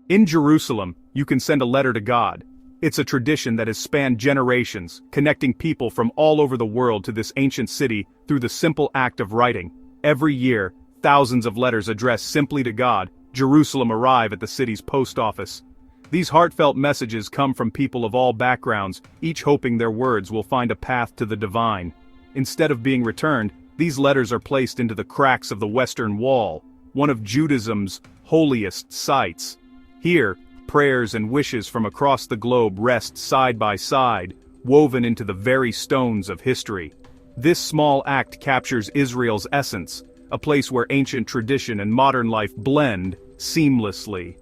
In Jerusalem, you can send a letter to God. It's a tradition that has spanned generations, connecting people from all over the world to this ancient city through the simple act of writing. Every year, thousands of letters addressed simply to God, Jerusalem arrive at the city's post office. These heartfelt messages come from people of all backgrounds, each hoping their words will find a path to the divine. Instead of being returned, these letters are placed into the cracks of the Western Wall, one of Judaism's holiest sites. Here, prayers and wishes from across the globe rest side by side, woven into the very stones of history. This small act captures Israel's essence, a place where ancient tradition and modern life blend seamlessly.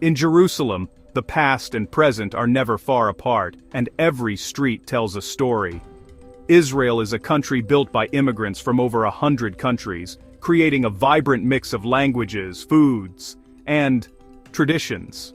In Jerusalem, the past and present are never far apart, and every street tells a story. Israel is a country built by immigrants from over 100 countries, creating a vibrant mix of languages, foods, and traditions.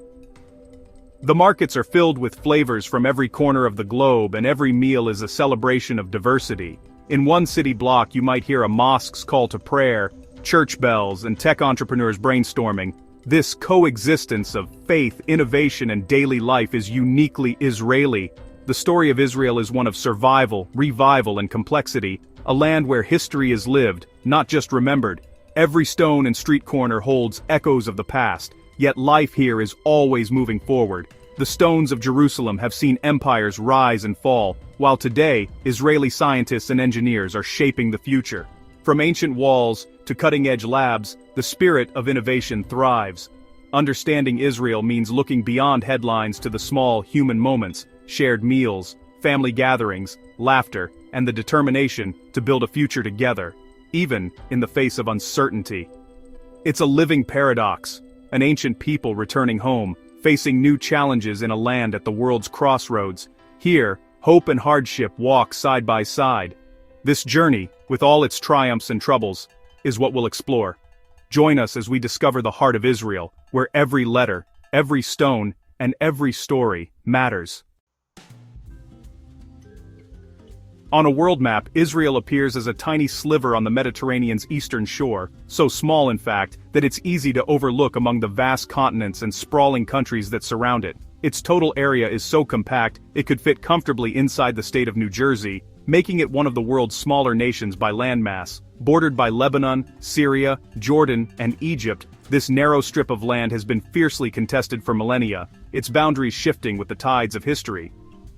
The markets are filled with flavors from every corner of the globe, and every meal is a celebration of diversity. In one city block you might hear a mosque's call to prayer, church bells, and tech entrepreneurs brainstorming. This coexistence of faith, innovation, and daily life is uniquely Israeli. The story of Israel is one of survival, revival, and complexity, a land where history is lived, not just remembered. Every stone and street corner holds echoes of the past, yet life here is always moving forward. The stones of Jerusalem have seen empires rise and fall, while today, Israeli scientists and engineers are shaping the future. From ancient walls to cutting-edge labs, the spirit of innovation thrives. Understanding Israel means looking beyond headlines to the small human moments, shared meals, family gatherings, laughter, and the determination to build a future together, even in the face of uncertainty. It's a living paradox, an ancient people returning home, facing new challenges in a land at the world's crossroads. Here, hope and hardship walk side by side. This journey, with all its triumphs and troubles, is what we'll explore. Join us as we discover the heart of Israel, where every letter, every stone, and every story matters. On a world map, Israel appears as a tiny sliver on the Mediterranean's eastern shore, so small in fact, that it's easy to overlook among the vast continents and sprawling countries that surround it. Its total area is so compact, it could fit comfortably inside the state of New Jersey, making it one of the world's smaller nations by landmass. Bordered by Lebanon, Syria, Jordan, and Egypt, this narrow strip of land has been fiercely contested for millennia, its boundaries shifting with the tides of history.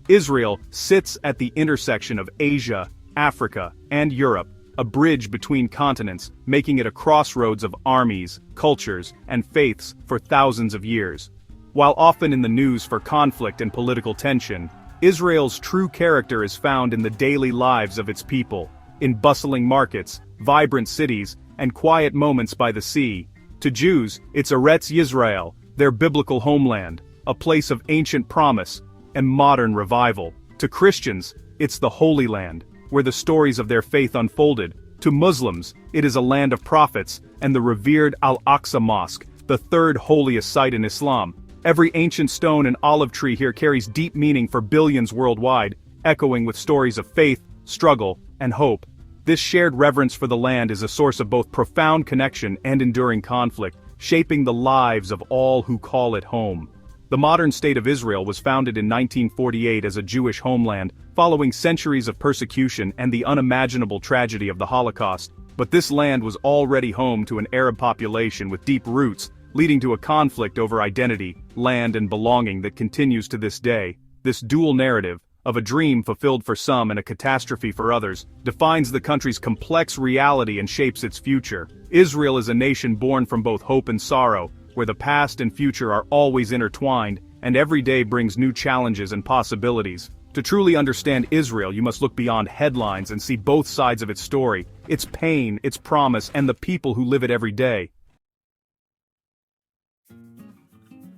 Israel sits at the intersection of Asia, Africa, and Europe, a bridge between continents, making it a crossroads of armies, cultures, and faiths for thousands of years. While often in the news for conflict and political tension, Israel's true character is found in the daily lives of its people, in bustling markets, vibrant cities, and quiet moments by the sea. To Jews, it's Eretz Yisrael, their biblical homeland, a place of ancient promise and modern revival. To Christians, it's the Holy Land, where the stories of their faith unfolded. To Muslims, it is a land of prophets and the revered Al-Aqsa Mosque, the third holiest site in Islam. Every ancient stone and olive tree here carries deep meaning for billions worldwide, echoing with stories of faith, struggle, and hope. This shared reverence for the land is a source of both profound connection and enduring conflict, shaping the lives of all who call it home. The modern state of Israel was founded in 1948 as a Jewish homeland, following centuries of persecution and the unimaginable tragedy of the Holocaust. But this land was already home to an Arab population with deep roots, leading to a conflict over identity, land, and belonging that continues to this day. This dual narrative, of a dream fulfilled for some and a catastrophe for others, defines the country's complex reality and shapes its future. Israel is a nation born from both hope and sorrow, where the past and future are always intertwined, and every day brings new challenges and possibilities. To truly understand Israel, you must look beyond headlines and see both sides of its story, its pain, its promise, and the people who live it every day.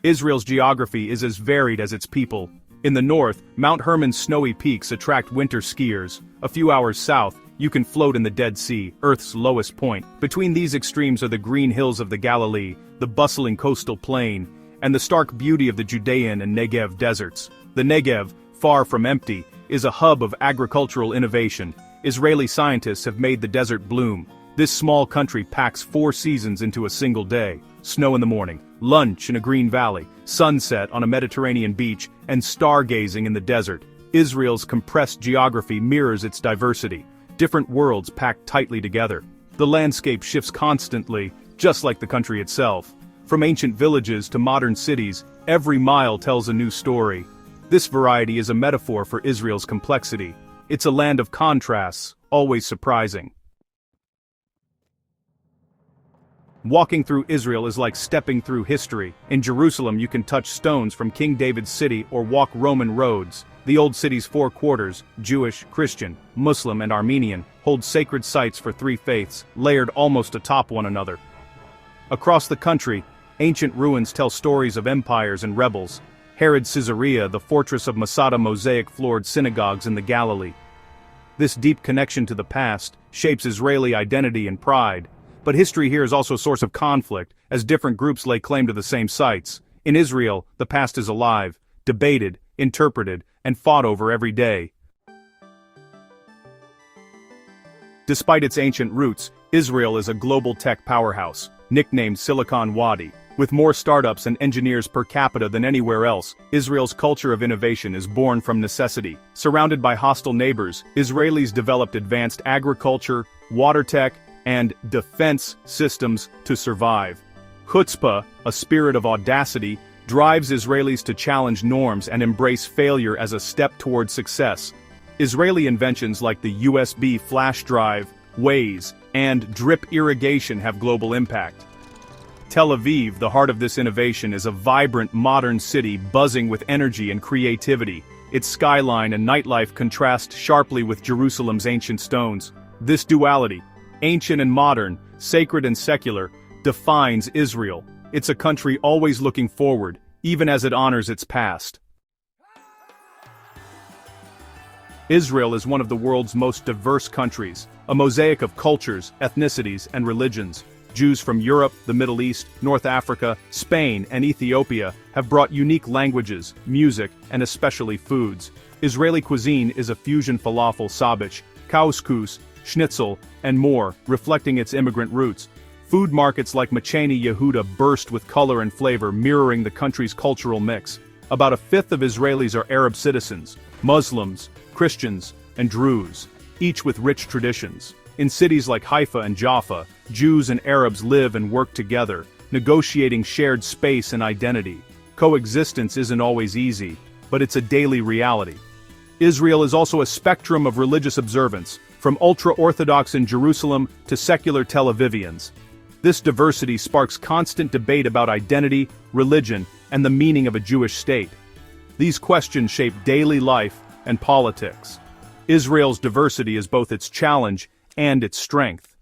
Israel's geography is as varied as its people. In the north, Mount Hermon's snowy peaks attract winter skiers. A few hours south, you can float in the Dead Sea, Earth's lowest point. Between these extremes are the green hills of the Galilee, the bustling coastal plain, and the stark beauty of the Judean and Negev deserts. The Negev, far from empty, is a hub of agricultural innovation. Israeli scientists have made the desert bloom, This small country packs 4 seasons into a single day: snow in the morning, lunch in a green valley, sunset on a Mediterranean beach, and stargazing in the desert. Israel's compressed geography mirrors its diversity, different worlds packed tightly together. The landscape shifts constantly, just like the country itself. From ancient villages to modern cities, every mile tells a new story. This variety is a metaphor for Israel's complexity. It's a land of contrasts, always surprising. Walking through Israel is like stepping through history. In Jerusalem you can touch stones from King David's city or walk Roman roads. The old city's 4 quarters, Jewish, Christian, Muslim and Armenian, hold sacred sites for 3 faiths, layered almost atop one another. Across the country, ancient ruins tell stories of empires and rebels. Herod's Caesarea, the fortress of Masada, mosaic-floored synagogues in the Galilee. This deep connection to the past shapes Israeli identity and pride. But history here is also a source of conflict, as different groups lay claim to the same sites. In Israel, the past is alive, debated, interpreted, and fought over every day. Despite its ancient roots, Israel is a global tech powerhouse, nicknamed Silicon Wadi. With more startups and engineers per capita than anywhere else, Israel's culture of innovation is born from necessity. Surrounded by hostile neighbors, Israelis developed advanced agriculture, water tech, and defense systems to survive. Chutzpah, a spirit of audacity, drives Israelis to challenge norms and embrace failure as a step toward success. Israeli inventions like the USB flash drive, Waze, and drip irrigation have global impact. Tel Aviv, the heart of this innovation, is a vibrant modern city buzzing with energy and creativity. Its skyline and nightlife contrast sharply with Jerusalem's ancient stones. This duality, ancient and modern, sacred and secular, defines Israel. It's a country always looking forward, even as it honors its past. Israel is one of the world's most diverse countries, a mosaic of cultures, ethnicities, and religions. Jews from Europe, the Middle East, North Africa, Spain, and Ethiopia have brought unique languages, music, and especially foods. Israeli cuisine is a fusion: falafel, sabich, couscous, schnitzel, and more, reflecting its immigrant roots. Food markets like Machane Yehuda burst with color and flavor, mirroring the country's cultural mix. About a fifth of Israelis are Arab citizens, Muslims, Christians, and Druze, each with rich traditions. In cities like Haifa and Jaffa, Jews and Arabs live and work together, negotiating shared space and identity. Coexistence isn't always easy, but it's a daily reality. Israel is also a spectrum of religious observance, from ultra-Orthodox in Jerusalem to secular Tel Avivians. This diversity sparks constant debate about identity, religion, and the meaning of a Jewish state. These questions shape daily life and politics. Israel's diversity is both its challenge and its strength.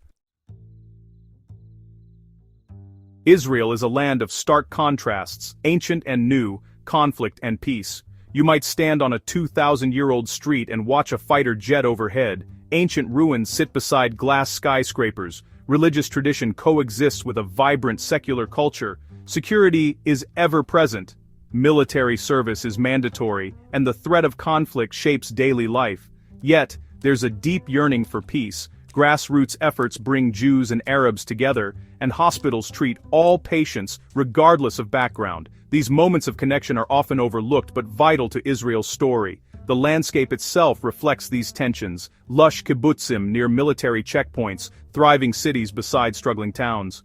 Israel is a land of stark contrasts, ancient and new, conflict and peace. You might stand on a 2,000-year-old street and watch a fighter jet overhead. Ancient ruins sit beside glass skyscrapers. Religious tradition coexists with a vibrant secular culture. Security is ever present. Military service is mandatory, and the threat of conflict shapes daily life. Yet, there's a deep yearning for peace. Grassroots efforts bring Jews and Arabs together, and hospitals treat all patients regardless of background. These moments of connection are often overlooked but vital to Israel's story. The landscape itself reflects these tensions: lush kibbutzim near military checkpoints, thriving cities beside struggling towns.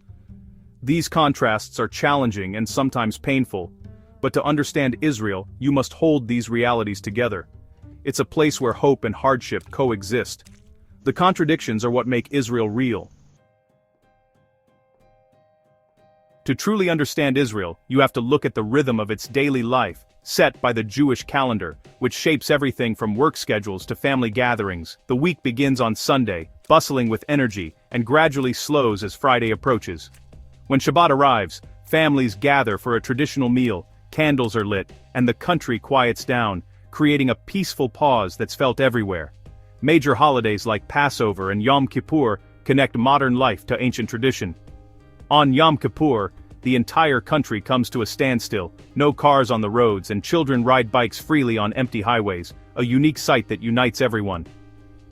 These contrasts are challenging and sometimes painful, but to understand Israel, you must hold these realities together. It's a place where hope and hardship coexist. The contradictions are what make Israel real. To truly understand Israel, you have to look at the rhythm of its daily life, set by the Jewish calendar, which shapes everything from work schedules to family gatherings. The week begins on Sunday, bustling with energy, and gradually slows as Friday approaches. When Shabbat arrives, families gather for a traditional meal, candles are lit, and the country quiets down, creating a peaceful pause that's felt everywhere. Major holidays like Passover and Yom Kippur connect modern life to ancient tradition. On Yom Kippur, the entire country comes to a standstill, no cars on the roads, and children ride bikes freely on empty highways, a unique sight that unites everyone.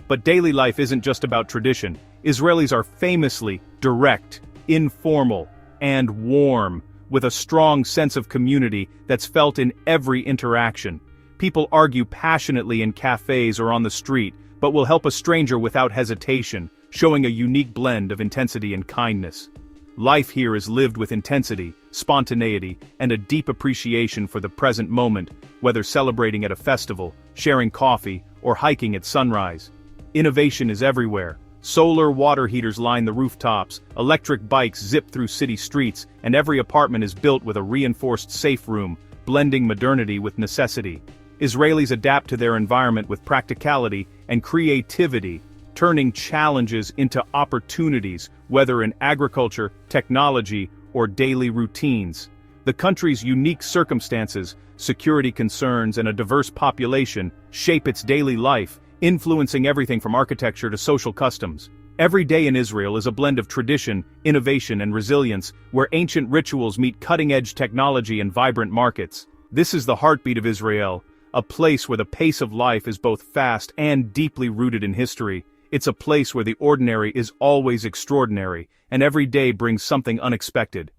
But daily life isn't just about tradition, Israelis are famously direct, informal, and warm, with a strong sense of community that's felt in every interaction. People argue passionately in cafes or on the street, but will help a stranger without hesitation, showing a unique blend of intensity and kindness. Life here is lived with intensity, spontaneity, and a deep appreciation for the present moment, whether celebrating at a festival, sharing coffee, or hiking at sunrise. Innovation is everywhere. Solar water heaters line the rooftops, electric bikes zip through city streets, and every apartment is built with a reinforced safe room, blending modernity with necessity. Israelis adapt to their environment with practicality and creativity, turning challenges into opportunities, whether in agriculture, technology, or daily routines. The country's unique circumstances, security concerns, and a diverse population shape its daily life, influencing everything from architecture to social customs. Every day in Israel is a blend of tradition, innovation, and resilience, where ancient rituals meet cutting-edge technology and vibrant markets. This is the heartbeat of Israel, a place where the pace of life is both fast and deeply rooted in history. It's a place where the ordinary is always extraordinary, and every day brings something unexpected.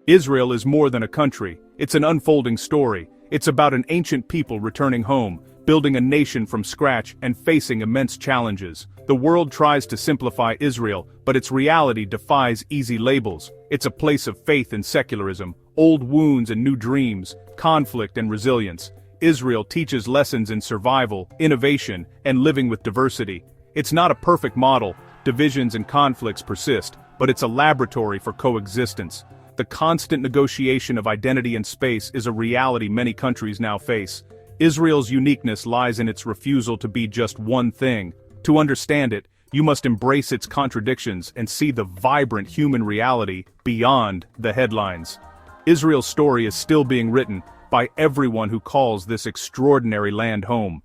Israel is more than a country, it's an unfolding story. It's about an ancient people returning home, building a nation from scratch and facing immense challenges. The world tries to simplify Israel, but its reality defies easy labels. It's a place of faith and secularism, old wounds and new dreams, conflict and resilience. Israel teaches lessons in survival, innovation, and living with diversity. It's not a perfect model, divisions and conflicts persist, but it's a laboratory for coexistence. The constant negotiation of identity and space is a reality many countries now face. Israel's uniqueness lies in its refusal to be just one thing. To understand it, you must embrace its contradictions and see the vibrant human reality beyond the headlines. Israel's story is still being written by everyone who calls this extraordinary land home.